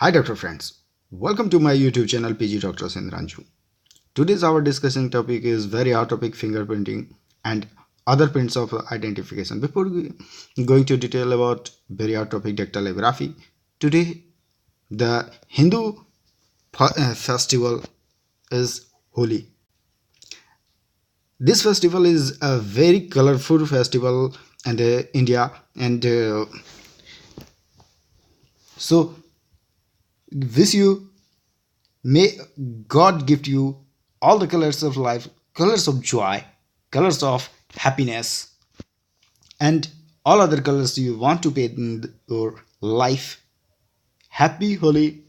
Hi doctor friends, welcome to my YouTube channel PG Doctors INDRANJU. Today's our discussing topic is very hot topic, fingerprinting and other prints of identification. Before going to detail about very hot topic dactylography, today the Hindu festival is Holi. This festival is a very colorful festival in India, and so wish you, may God gift you all the colors of life, colors of joy, colors of happiness, and all other colors you want to paint in your life. Happy Holi.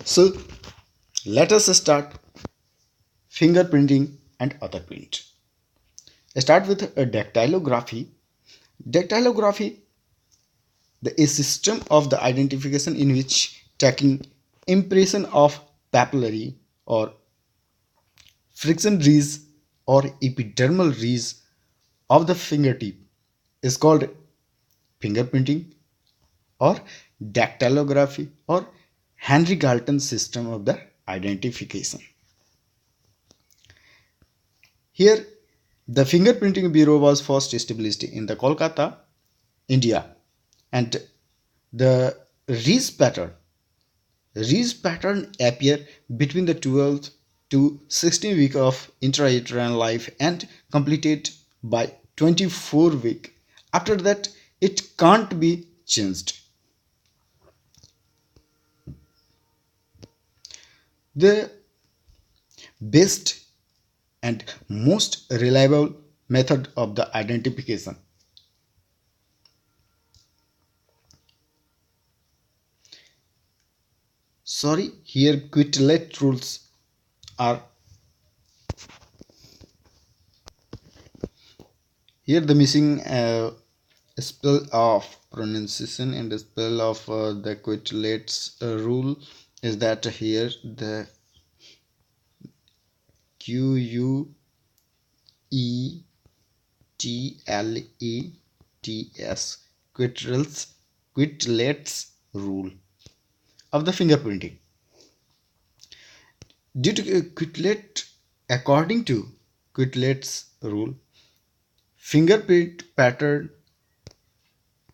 So let us start fingerprinting and other print. Start with a dactylography. Dactylography, a system of the identification in which taking impression of papillary or friction ridge or epidermal ridge of the fingertip is called fingerprinting or dactylography or Henry Galton system of the identification. Here, the fingerprinting bureau was first established in the Kolkata, India, and the ridge pattern appear between the 12th to 16th week of intrauterine life and completed by 24 week. After that, it can't be changed. The best and most reliable method of the identification. Sorry, here Quetelet rules are here. The missing spell of pronunciation and the spell of the Quetelet's rule is that here the Quetlets Quetelet's rule of the fingerprinting. Due to according to Quetelet's rule, fingerprint pattern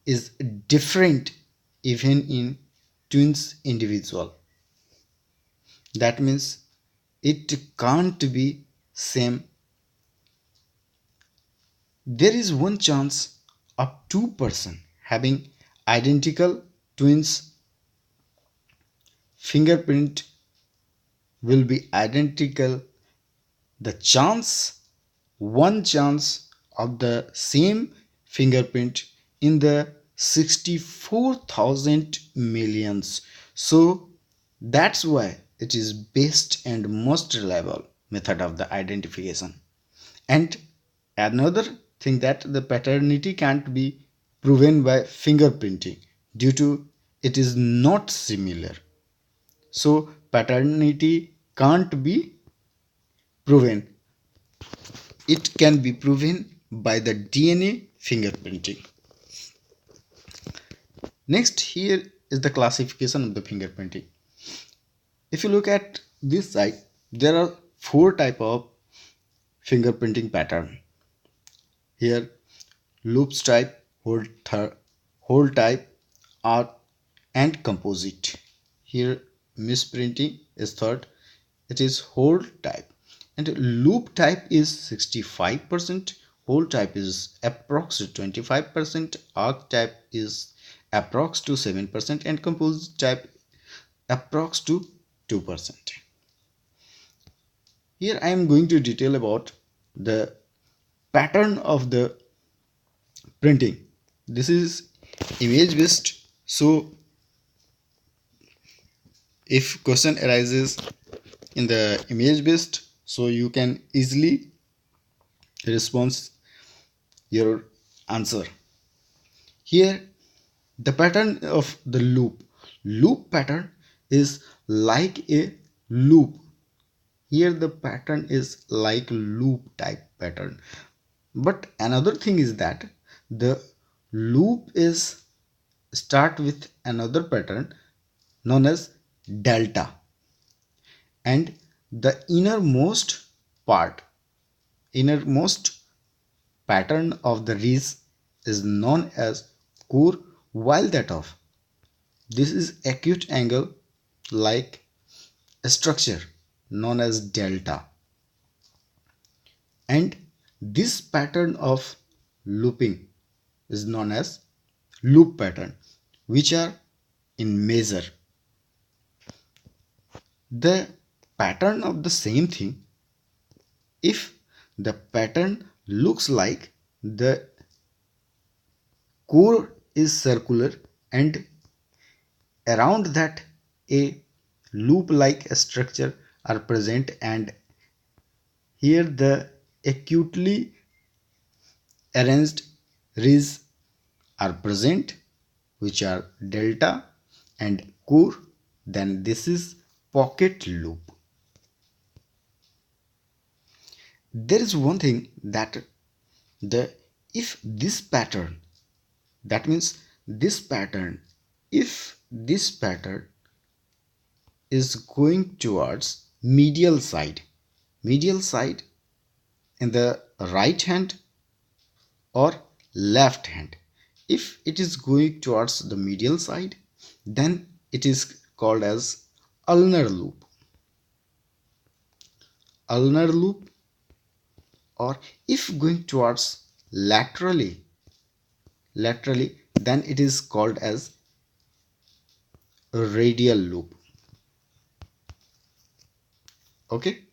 is different even in twins individual. That means it can't be same. There is one chance of 2% having identical twins fingerprint will be identical. The one chance of the same fingerprint in the 64,000 millions. So that's why it is best and most reliable method of the identification. And another thing that the paternity can't be proven by fingerprinting due to it is not similar. So paternity can't be proven. It can be proven by the DNA fingerprinting. Next, here is the classification of the fingerprinting. If you look at this side, there are 4 types of fingerprinting pattern. Here, loops type, hole type, arc, and composite. Here, misprinting is third. It is hole type, and loop type is 65%. Hole type is approx 25%. Arc type is approx to 7%, and composite type approx to 2%. Here I am going to detail about the pattern of the printing. This is image based, so if question arises in the image based, so you can easily respond your answer. Here the pattern of the loop pattern is like a loop. Here the pattern is like loop type pattern, but another thing is that the loop is start with another pattern known as delta, and the innermost pattern of the wreath is known as core, while that of this is acute angle like structure known as delta. And this pattern of looping is known as loop pattern, which are in measure. The pattern of the same thing, if the pattern looks like the core is circular and around that a loop like structure are present, and here the acutely arranged wreaths are present, which are delta and core, then this is pocket loop. There is one thing that the if this pattern, that means this pattern, if this pattern is going towards medial side in the right hand or left hand, if it is going towards the medial side, then it is called as ulnar loop. Or if going towards laterally, then it is called as a radial loop. Okay,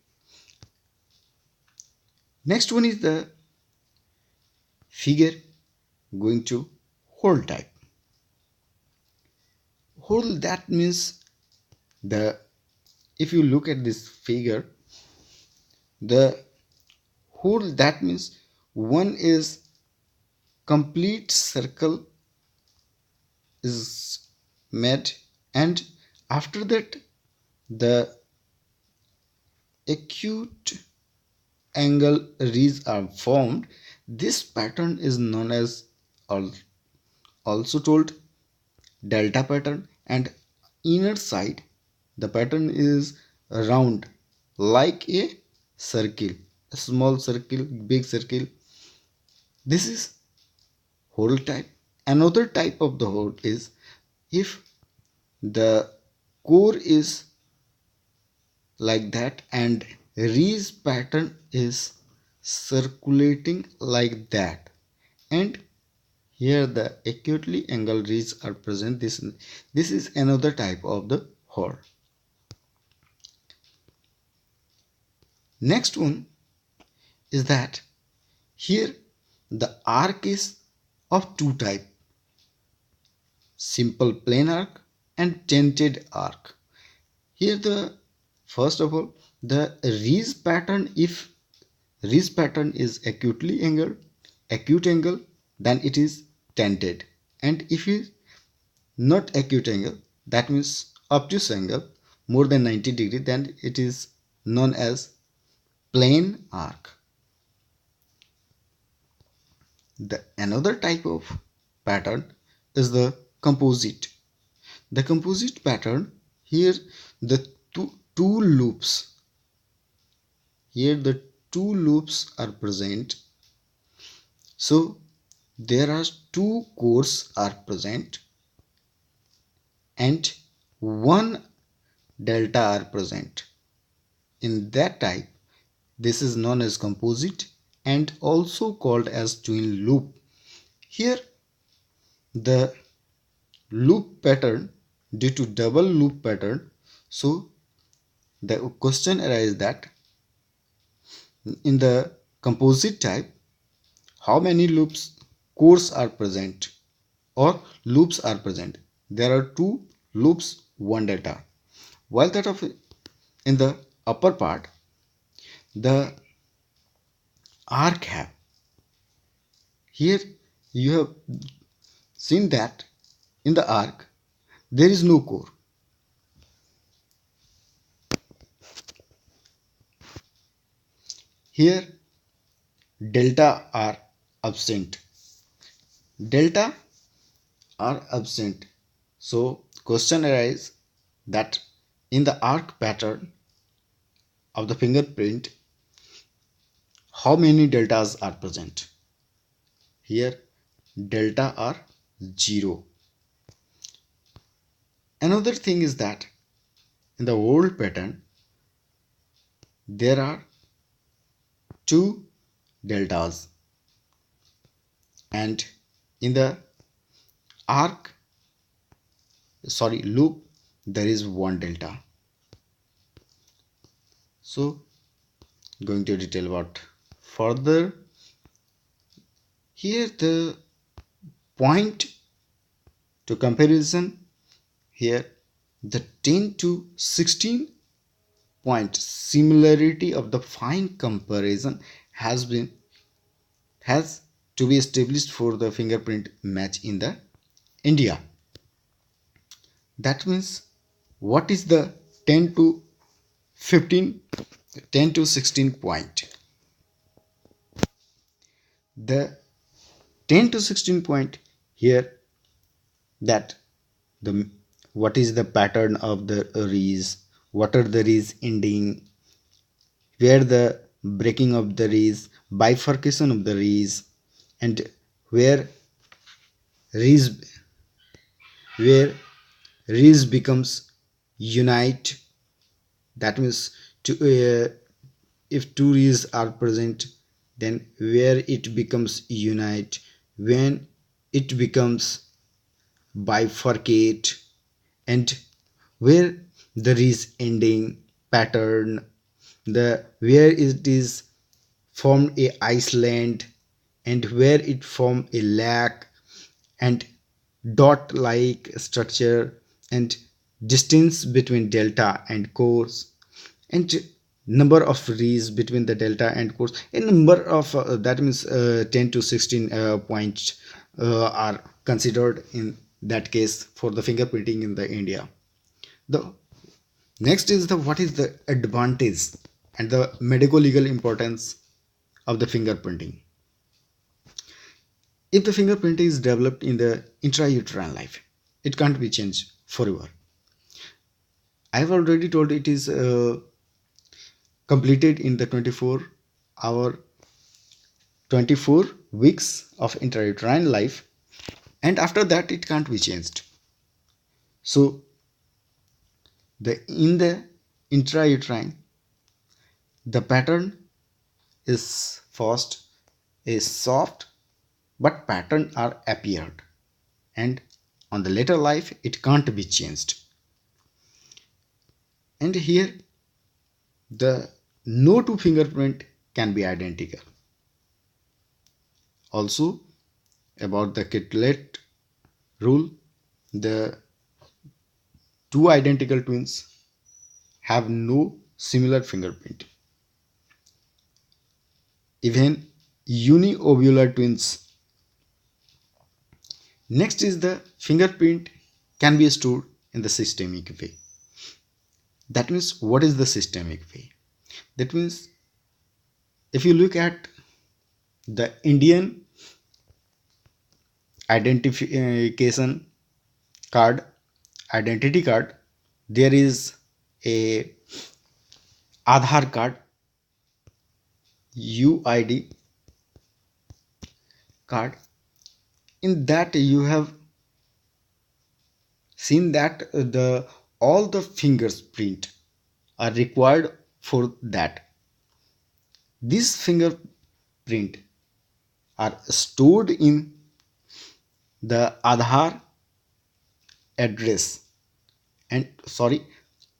next one is the figure going to hole type. Hole, that means if you look at this figure, the hole, that means one is complete circle is made, and after that the acute angle wreaths are formed. This pattern is known as also told delta pattern, and inner side the pattern is round like a circle, a small circle, big circle. This is hole type. Another type of the hole is if the core is like that and wreath pattern is circulating like that, and here the acutely angled wreaths are present. This is another type of the hole. Next one is that here the arc is of two type: simple plain arc and tented arc. Here the first of all, the wreath pattern, if wreath pattern is acute angle, then it is tented, and if it is not acute angle, that means obtuse angle more than 90 degree, then it is known as plain arc. The another type of pattern is the composite. The composite pattern, here the two loops, here the two loops are present, so there are two cores are present and one delta are present. In that type, this is known as composite and also called as twin loop. Here the loop pattern, due to double loop pattern, so the question arises that in the composite type, how many cores are present or loops are present? There are two loops, one delta. While that of in the upper part, the arc have, here you have seen that in the arc there is no core. Here delta are absent. So question arises that in the arc pattern of the fingerprint, how many deltas are present? Here delta are 0. Another thing is that in the old pattern there are 2 deltas, and in the loop there is 1 delta. So going to detail about further, here the point to comparison, here the 10 to 16 point similarity of the fine comparison has to be established for the fingerprint match in the India. That means what is the 10 to 16 point? The 10 to 16 point here, that the what is the pattern of the rays, what are the rays ending, where the breaking of the rays, bifurcation of the rays, and where rays becomes unite. That means if 2 rays are present, then where it becomes unite, when it becomes bifurcate, and where there is ending pattern, the where it is formed a island, and where it form a lake, and dot like structure, and distance between delta and course, and number of rays between the delta and course. A number of that means 10 to 16 points are considered in that case for the fingerprinting in the India. The next is the what is the advantage and the medical legal importance of the fingerprinting. If the fingerprint is developed in the intrauterine life, it can't be changed forever. I have already told it is completed in the 24 weeks of intrauterine life, and after that it can't be changed. So in the intrauterine, the pattern is first is soft, but pattern are appeared, and on the later life it can't be changed. And here the no two fingerprint can be identical. Also about the Kitlet rule, the 2 identical twins have no similar fingerprint. Even uniovular twins. Next is the fingerprint can be stored in the systemic way. That means what is the systemic way? That means if you look at the Indian identification card, identity card, there is a Aadhaar card, UID card. In that you have seen that all the fingerprint are required for that. These fingerprint are stored in the Aadhaar address and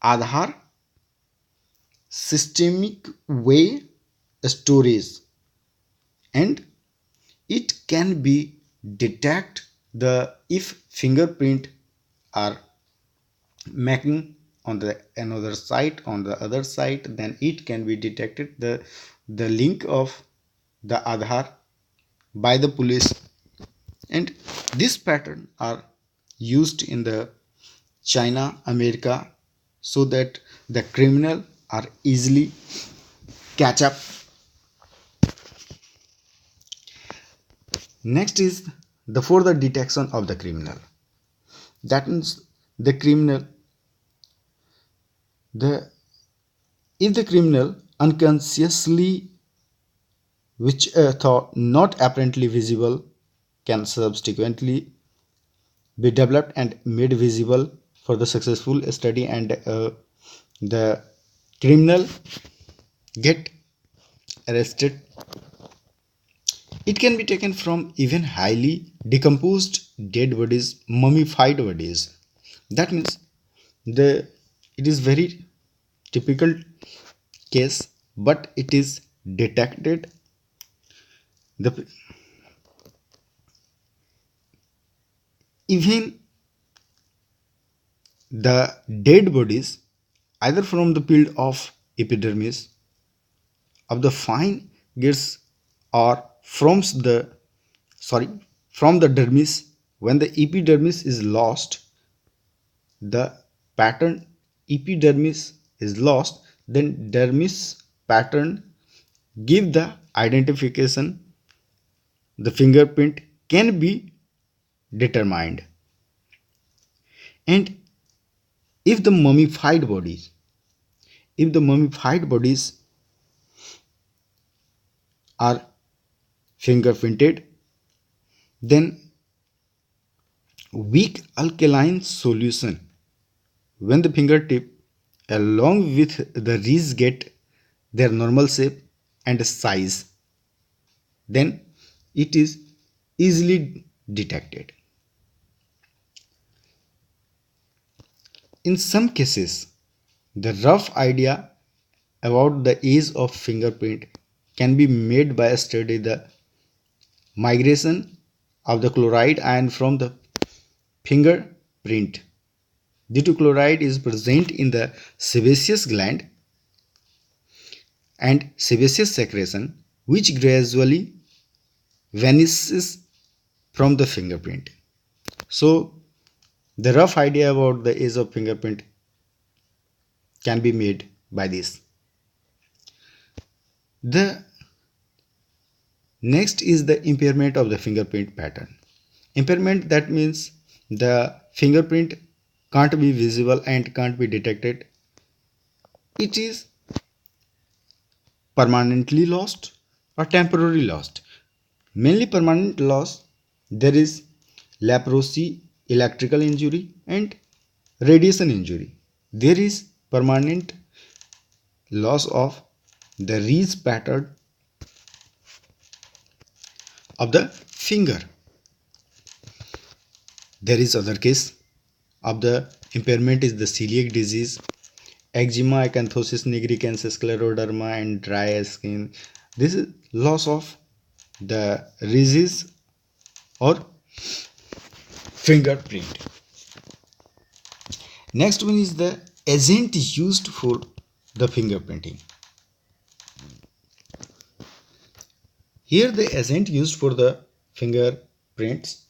Aadhaar systemic way storage, and it can be detect the if fingerprint are making on the another site, on the other site, then it can be detected the link of the Aadhaar by the police. And this pattern are used in the China, America, so that the criminal are easily catch up. Next is the further detection of the criminal. That means the criminal The if the criminal unconsciously, which thought not apparently visible, can subsequently be developed and made visible for the successful study, and the criminal get arrested. It can be taken from even highly decomposed dead bodies, mummified bodies. That means the it is very typical case, but it is detected. The even the dead bodies, either from the field of epidermis of the fine gets, or sorry from the dermis. When the epidermis is lost, the pattern epidermis is lost, then dermis pattern give the identification. The fingerprint can be determined. And if the mummified bodies if the mummified bodies are fingerprinted, then weak alkaline solution, when the fingertip along with the ridge get their normal shape and size, then it is easily detected. In some cases, the rough idea about the age of fingerprint can be made by a study the migration of the chloride ion from the fingerprint. Due to chloride is present in the sebaceous gland and sebaceous secretion, which gradually vanishes from the fingerprint. So, the rough idea about the age of fingerprint can be made by this. The next is the impairment of the fingerprint pattern. Impairment, that means the fingerprint can't be visible and can't be detected. It is permanently lost or temporarily lost. Mainly permanent loss, there is leprosy, electrical injury and radiation injury. There is permanent loss of the ridge pattern of the finger. There is other case of the impairment is the celiac disease, eczema, acanthosis nigricans, scleroderma and dry skin. This is loss of the ridges or fingerprint. Next one is the agent used for the fingerprinting. Here the agent used for the fingerprints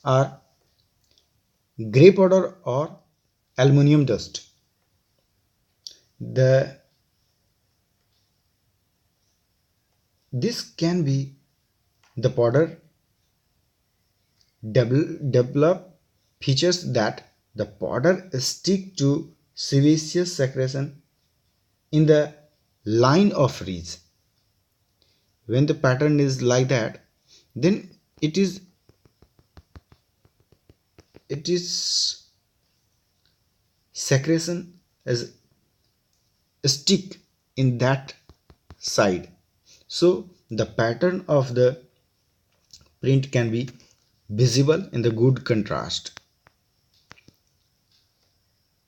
are grey powder or aluminum dust. This can be the powder develop features that the powder stick to sebaceous secretion in the line of ridge. When the pattern is like that, then it is secretion as stick in that side, so the pattern of the print can be visible in the good contrast.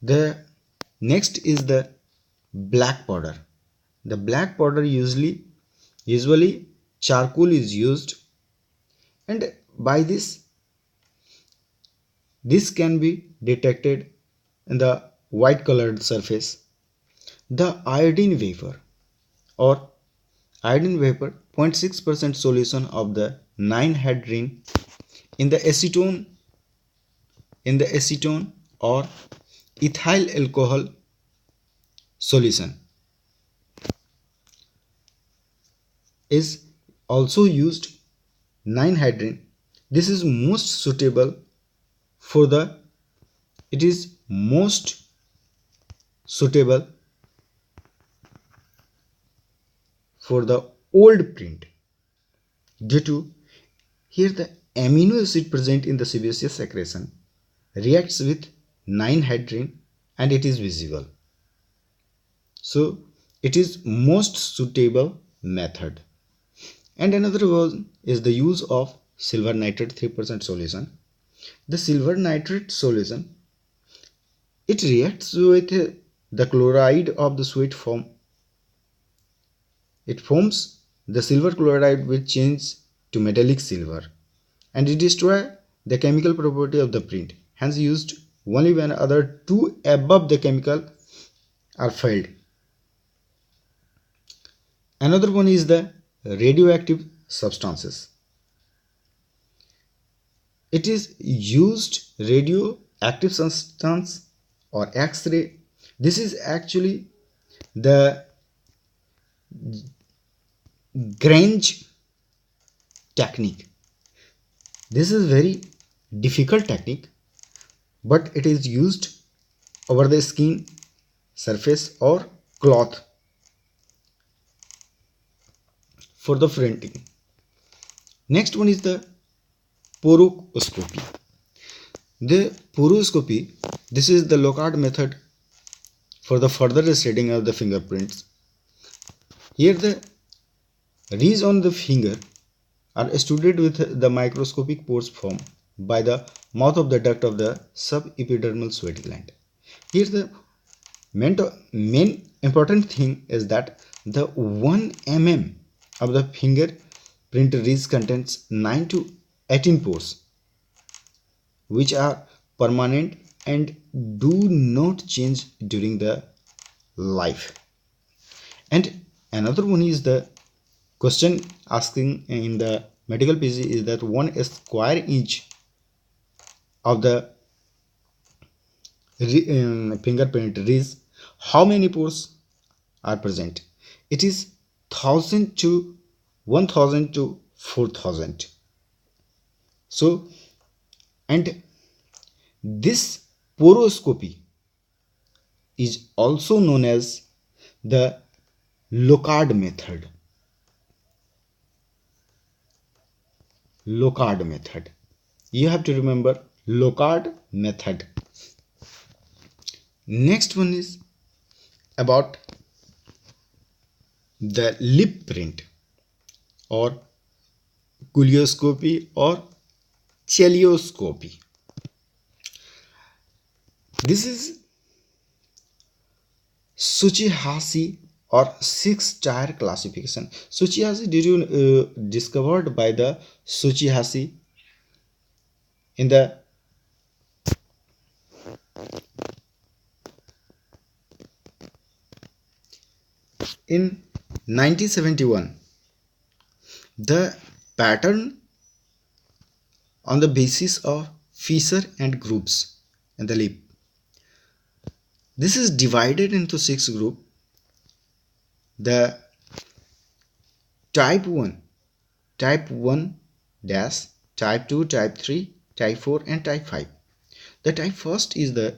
The next is the black powder. The black powder usually charcoal is used, and by this can be detected in the white colored surface. The iodine vapor or iodine vapor 0.6% solution of the 9-hydrin in the acetone or ethyl alcohol solution is also used. 9-hydrin, this is most suitable for the it is most suitable for the old print due to here the amino acid present in the sebaceous secretion reacts with 9-hydrin and it is visible. So it is most suitable method. And another one is the use of silver nitrate 3% solution. The silver nitrate solution, it reacts with the chloride of the sweet form. It forms the silver chloride which change to metallic silver and it destroys the chemical property of the print, hence used only when other two above the chemical are failed. Another one is the radioactive substances. It is used radioactive substance or X-ray. This is actually the Grange technique. This is very difficult technique, but it is used over the skin surface or cloth for the printing. Next one is the Porous Copy. The Porous Copy, this is the Locard method for the further shading of the fingerprints. Here the ridges on the finger are studied with the microscopic pores formed by the mouth of the duct of the subepidermal sweat gland. Here the main important thing is that the 1 mm of the fingerprint ridge contains 9 to 18 pores which are permanent and do not change during the life. And another one is the question asking in the medical PG is that 1 square inch of the fingerprint ridge, how many pores are present? It is 1000 to 1000 to 4000. So, and this poroscopy is also known as the Locard method. Locard method. You have to remember Locard method. Next one is about the lip print or curioscopy or celioscopy. This is Suchihasi or 6-tier classification. Suchihasi discovered by the Suchihasi in the in 1971. The pattern on the basis of fissure and grooves in the lip. This is divided into 6 groups. The type 1 dash, type 2, type 3, type 4 and type 5. The type first is the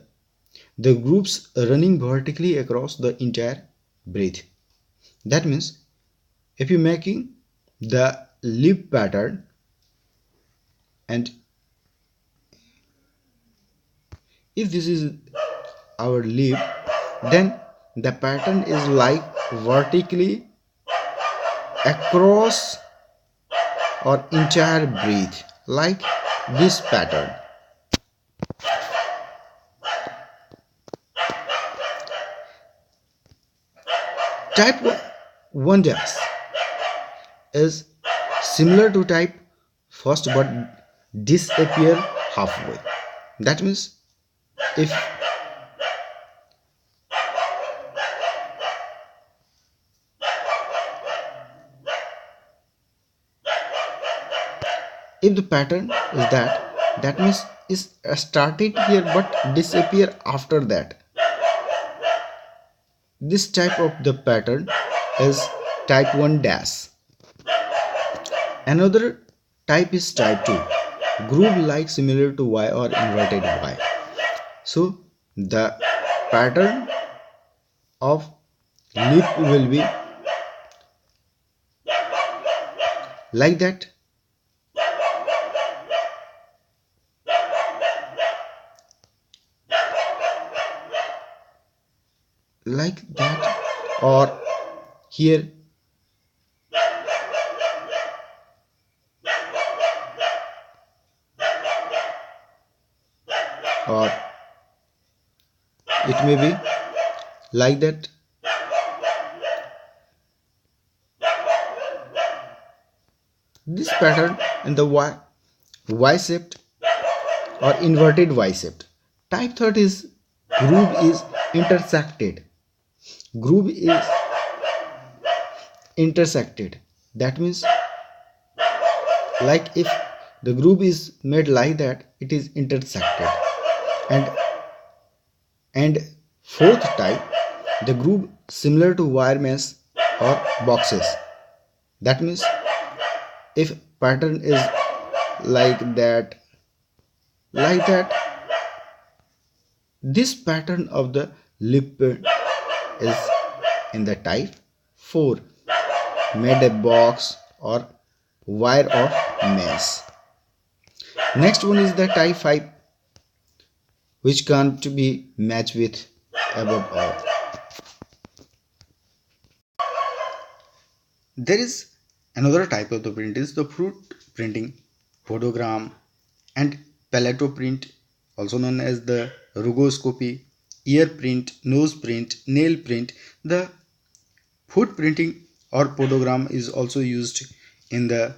groups running vertically across the entire breath. That means if you making the lip pattern and if this is our lip, then the pattern is like vertically across or entire breath, like this pattern. Type 1 dash is similar to type first but disappear halfway. That means if the pattern is that means is started here but disappear after that. This type of the pattern is type 1 dash. Another type is type 2, groove like similar to Y or inverted Y. So the pattern of lip will be like that, or here, or it may be like that. This pattern in the Y-shaped or inverted Y-shaped. Type third is groove is intersected. Groove is intersected. That means, like if the groove is made like that, it is intersected. And fourth type, the groove similar to wire mesh or boxes. That means if pattern is like that, this pattern of the lip is in the type 4, made a box or wire of mesh. Next one is the type 5, which can't be matched with above all. There is another type of the print is the fruit printing, photogram and paleto print, also known as the rugoscopy, ear print, nose print, nail print. The foot printing or photogram is also used in the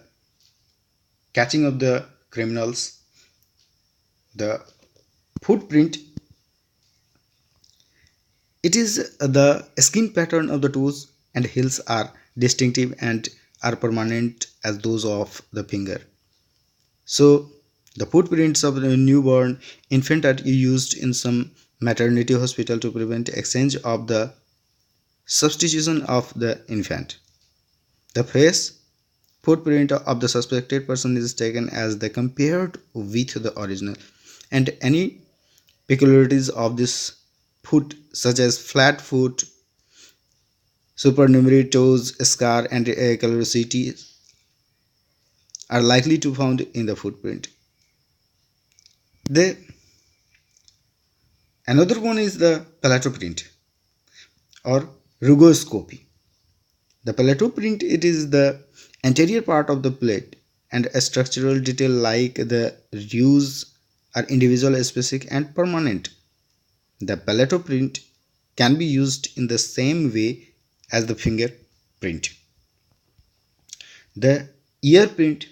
catching of the criminals. The footprint, it is the skin pattern of the toes and heels are distinctive and are permanent as those of the finger. So the footprints of the newborn infant are used in some maternity hospital to prevent exchange of the substitution of the infant. The face footprint of the suspected person is taken as the compared with the original, and any peculiarities of this foot such as flat foot, supernumerary toes, scar and callosity are likely to be found in the footprint. Another one is the palato print or rugoscopy. The palato print, it is the anterior part of the plate and a structural detail like the rues are individual, specific and permanent. The palato print can be used in the same way as the fingerprint. The ear print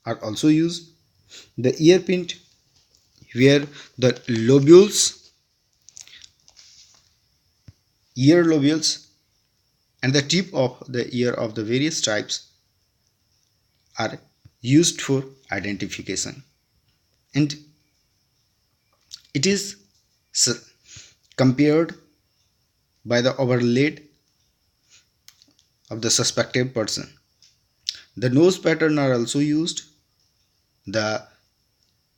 are also used. The ear print where the ear lobules and the tip of the ear of the various types are used for identification, and it is compared by the overlaid of the suspected person. The nose pattern are also used. The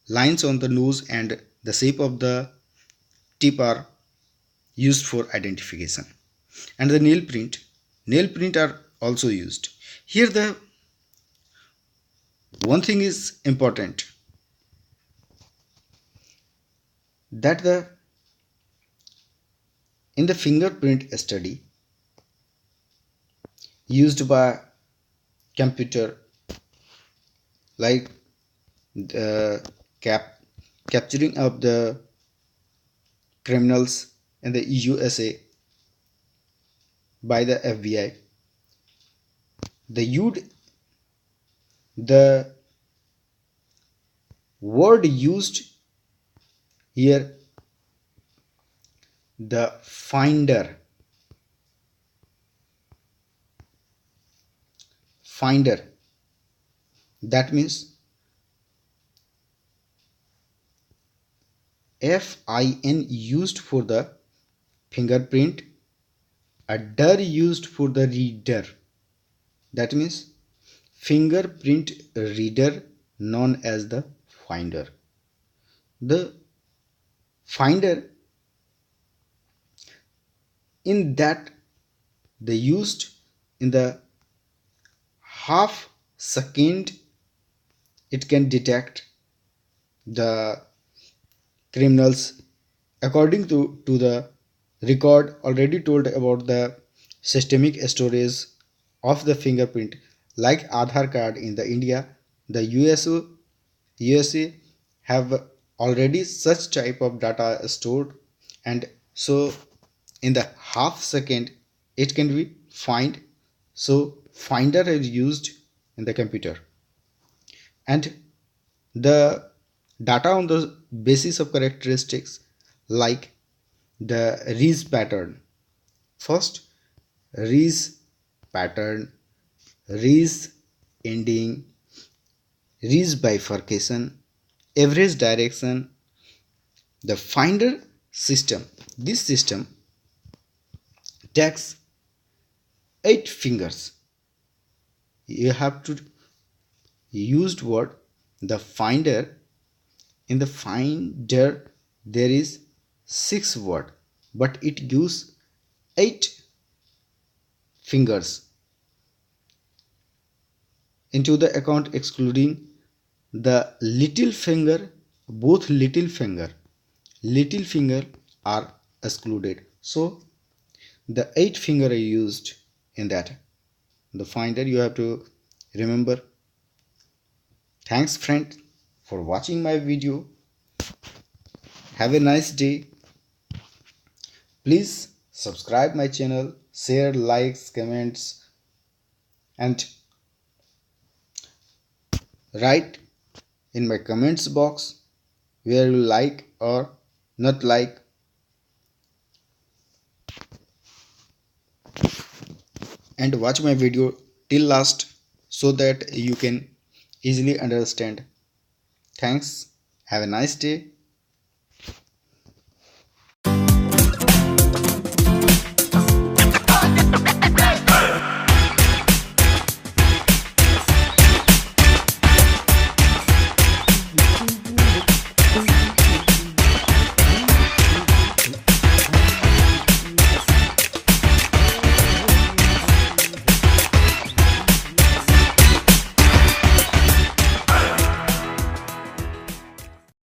lines on the nose and the shape of the tip are used for identification. And the nail print are also used. Here the one thing is important, that in the fingerprint study used by computer, like the capturing of the criminals in the USA by the FBI, the word used here, the finder, that means FIN used for the fingerprint, a DER used for the reader, that means fingerprint reader known as the finder. The finder in that they used in the half second it can detect the criminals according to the record already told about the systemic storage of the fingerprint like Aadhaar card in the India. The USA have already such type of data stored, and so in the half second it can be find. So finder is used in the computer, and the data on the basis of characteristics like the Rees pattern. First, Rees pattern, Rees ending, Rees bifurcation, average direction, the finder system. This system takes 8 fingers. You have to used word the finder. In the finder there is 6 word, but it gives 8 fingers into the account excluding the little finger. Both little finger are excluded, so the 8 finger are used in that the finder. You have to remember. Thanks friend for watching my video. Have a nice day. Please subscribe my channel, share, likes, comments, and write in my comments box where you like or not like. And watch my video till last so that you can easily understand. Thanks. Have a nice day.